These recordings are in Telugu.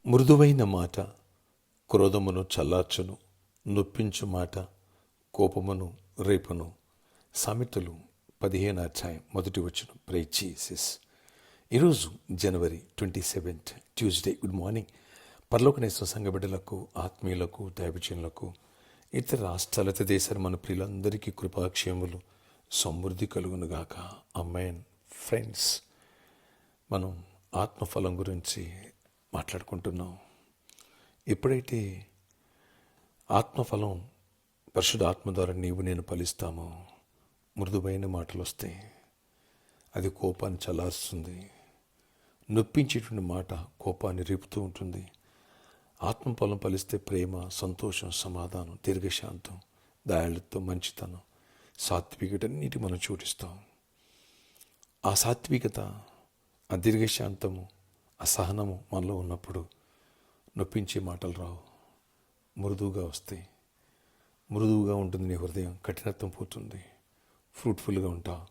మృదువైన మాట క్రోధమును చల్లార్చును, నొప్పించు మాట కోపమును రేపును. సామెతలు 15 మొదటి వచనం. Praise Jesus. ఈరోజు జనవరి 27 ట్యూస్డే. Good morning. పరలోకనేశ్వర సంఘ బిడ్డలకు, ఆత్మీయులకు, దైవజనులకు, ఇతర రాష్ట్రాల, ఇతర దేశాల మన ప్రియులందరికీ కృపాక్షేములు సమృద్ధి కలుగునుగాక. అమెన్. ఫ్రెండ్స్, మనం ఆత్మఫలం గురించి మాట్లాడుకుంటున్నాం. ఎప్పుడైతే ఆత్మఫలం పరిశుద్ధ ఆత్మ ద్వారా నీవు నేను ఫలిస్తామో, మృదువైన మాటలు వస్తాయి. అది కోపాన్ని చల్లారుస్తుంది. నొప్పించేటువంటి మాట కోపాన్ని రేపుతూ ఉంటుంది. ఆత్మఫలం ఫలిస్తే ప్రేమ, సంతోషం, సమాధానం, దీర్ఘశాంతం, దయాళుత్వం, మంచితనం, సాత్వికత అన్నిటి మనం చూపిస్తాం. ఆ సాత్వికత, ఆ దీర్ఘశాంతము, ఆ సహనము మనలో ఉన్నప్పుడు నొప్పించే మాటలు రావు, మృదువుగా వస్తాయి. మృదువుగా ఉంటుంది నీ హృదయం, కఠినత్వం పోతుంది, ఫ్రూట్ఫుల్గా ఉంటావు.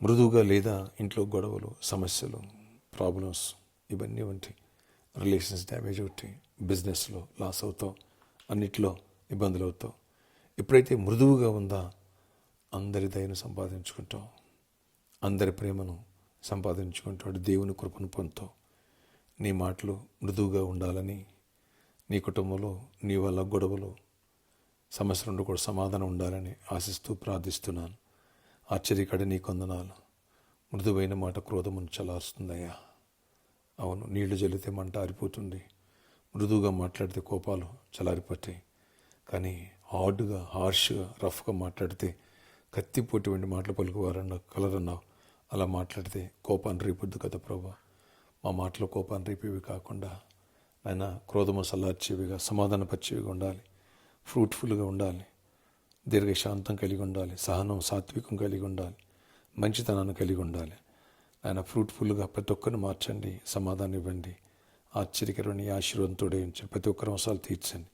మృదువుగా లేదా ఇంట్లో గొడవలు, సమస్యలు, ప్రాబ్లమ్స్ ఇవన్నీ ఉంటాయి. రిలేషన్స్ డ్యామేజ్ అవుతాయి, బిజినెస్లో లాస్ అవుతావు, అన్నిట్లో ఇబ్బందులు అవుతావు. ఎప్పుడైతే మృదువుగా ఉందా అందరి దయను సంపాదించుకుంటావు, అందరి ప్రేమను సంపాదించుకుంటాడు, దేవుని కృపను పొందుతావు. నీ మాటలు మృదువుగా ఉండాలని, నీ కుటుంబంలో నీ వల్ల గొడవలు, సమస్యల నుండి కూడా సమాధానం ఉండాలని ఆశిస్తూ ప్రార్థిస్తున్నాను. ఆశ్చర్యకడ నీ కొందనాలు. మృదువైన మాట క్రోధమును చల్లారుస్తుందయ్యా. అవును, నీళ్లు జల్లితే మంట ఆరిపోతుంది. మృదువుగా మాట్లాడితే కోపాలు చల్లారిపోతాయి. కానీ హార్డ్గా, హార్ష్గా, రఫ్గా మాట్లాడితే కత్తిపోటీ వంటి మాటలు పలుకువారన్నావు, కలరన్నావు. అలా మాట్లాడితే కోపాన్ని రేపొద్దు కదా ప్రభా. మా మాటలో కోపాన్ని రేపేవి కాకుండా నాయన క్రోధము చల్లార్చేవిగా, సమాధానపరిచేవిగా ఉండాలి. ఫ్రూట్ఫుల్గా ఉండాలి, దీర్ఘశాంతం కలిగి ఉండాలి, సహనం, సాత్వికం కలిగి ఉండాలి, మంచితనాన్ని కలిగి ఉండాలి. ఆయన ఫ్రూట్ఫుల్గా ప్రతి ఒక్కరిని మార్చండి, సమాధానం ఇవ్వండి. ఆశ్చర్యకరమైన ఆశీర్వాదంతో ఉంచండి. ప్రతి ఒక్కరి అవసరాలు తీర్చండి.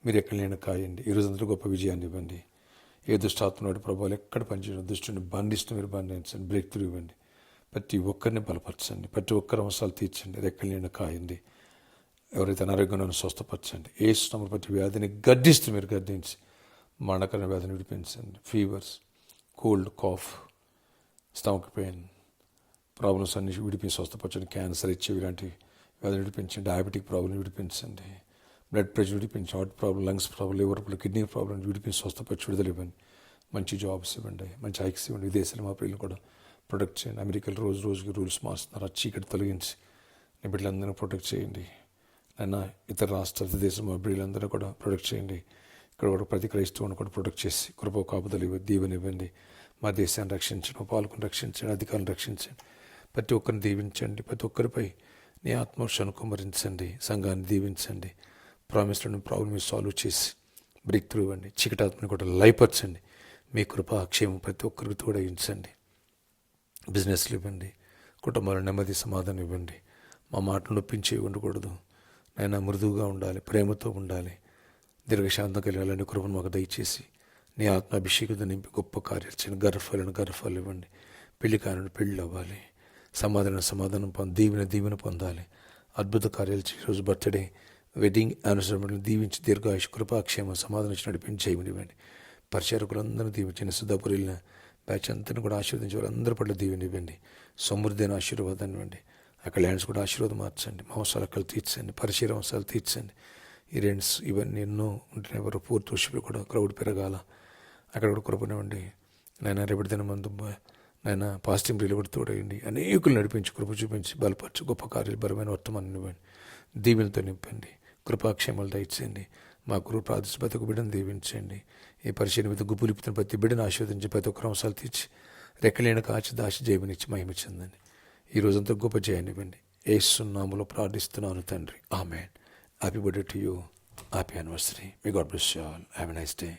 మీరు ఎక్కడ లేని కాయండి. ఈరోజంతా గొప్ప విజయాన్ని ఇవ్వండి. ఏ దుష్టాత్మడు ప్రభావాలు ఎక్కడ పనిచేయడం, దుష్టుని బంధిస్తూ మీరు బంధించండి. బ్రేక్ త్రూ ఇవ్వండి. ప్రతి ఒక్కరిని బలపరచండి. ప్రతి ఒక్కరి అవసరాలు తీర్చండి. రెక్కల నిండా కాయండి. ఎవరైతే అనారోగ్యాన్ని స్వస్థపరచండి. ఏ శ్రమ ప్రతి వ్యాధిని గద్దిస్తూ మీరు గద్దించి మరణకరమైన వ్యాధిని విడిపించండి. Fevers, cold, cough, stomach pain problems అన్ని విడిపించి స్వస్థపరచండి. క్యాన్సర్, హెచ్ఐవి ఇలాంటి వ్యాధిని విడిపించండి. డయాబెటిక్ ప్రాబ్లం విడిపించండి. బ్లడ్ ప్రెషర్ విడిపించి, heart problem, lungs problem, liver problem, kidney problem విడిపించి స్వస్థపరిచి విడుదల ఇవ్వండి. మంచి జాబ్స్ ఇవ్వండి, మంచి హైక్స్ ఇవ్వండి. విదేశాలు మా పిల్లలు కూడా ప్రొటెక్ట్ చేయండి. అమెరికాలో రోజు రోజుకి రూల్స్ మారుస్తున్నారు. ఆ చీకటి తొలగించి నీ బిడ్డలందరినీ ప్రొటెక్ట్ చేయండి. అయినా ఇతర రాష్ట్రాల దేశం మా బిడ్డలందరూ కూడా ప్రొటెక్ట్ చేయండి. ఇక్కడ కూడా ప్రతి క్రైస్తవుని కూడా ప్రొటెక్ట్ చేసి కృప కాపుదలు దీవెని ఇవ్వండి. మా దేశాన్ని రక్షించండి, మా పాలకుని రక్షించండి, అధికారులను రక్షించండి. ప్రతి ఒక్కరిని దీవించండి. ప్రతి ఒక్కరిపై నీ ఆత్మవర్షాన్ని కుమ్మరించండి. సంఘాన్ని దీవించండి. ప్రాబ్లమ్ సాల్వ్ చేసి బ్రేక్ త్రూ ఇవ్వండి. చీకటాత్మని కూడా లయపరచండి. మీ కృప క్షేమం ప్రతి ఒక్కరికి తోడగించండి. బిజినెస్లు ఇవ్వండి. కుటుంబాల నెమ్మది, సమాధానం ఇవ్వండి. మా మాటలు నొప్పించి ఉండకూడదు. నైనా మృదువుగా ఉండాలి, ప్రేమతో ఉండాలి, దీర్ఘశాంతం కలిగాలని కృపను మాకు దయచేసి నీ ఆత్మ అభిషేకంతో నింపి గొప్ప కార్యాలు చేయండి. గర్భాలు ఇవ్వండి. పెళ్లి కాని పెళ్ళి అవ్వాలి. సమాధానం దీవెన పొందాలి. అద్భుత కార్యాలు ఈరోజు బర్త్డే, వెడ్డింగ్ యానివర్సరీ దీవించి దీర్ఘాయుష్, కృపాక్షేమ, సమాధానం ఇచ్చి నడిపించి చేయమనివ్వండి. పరిచారకులందరూ దీవించండి. సిద్ధాపురి వెళ్ళిన బ్యాచ్ అంతని కూడా ఆశీర్వదించి వాళ్ళందరి పట్ల దీవెనివ్వండి. సమృద్ధి అయిన ఆశీర్వాదాన్ని ఇవ్వండి. అక్కడ ల్యాండ్స్ కూడా ఆశీర్వాదం మార్చండి. అవసరాలు తీర్చండి. పరిచయ అవసరాలు తీర్చండి. ఈ రెంట్స్ ఇవన్నీ ఎన్నో ఉంటున్నాయి. ఎవరు పూర్తి వర్షాలు కూడా క్రౌడ్ పెరగాల. అక్కడ కూడా కృపనివ్వండి. నాయన రేపటి దిన మందు నాయన పాజిటివ్ రీలు కూడా తోడేయండి. అనేకులు నడిపించి, కృప చూపించి, బలపరచు, గొప్ప కార్యాలు, బలమైన వర్తమానం ఇవ్వండి. దీవెనతో నింపండి. కృపాక్షేమాలు దయచేయండి. మా గురువు ప్రార్థించి ప్రతి ఒక్క బిడ్డను దీవించండి. ఈ పరిచయం మీద గుప్పులిపుతున్న ప్రతి బిడ్డను ఆశీర్వదించి ప్రతి ఒక్కరు అవసరాలు తీర్చి రెక్కలేని కాచి దాచి జయమనిచ్చి మహిమ చెందండి. ఈ రోజంతా గొప్ప జయాన్నివ్వండి. యేసు నామములో ప్రార్థిస్తున్నాను తండ్రి. ఆమేన్. Happy birthday to you. Happy anniversary. May God bless you all. Have a nice day.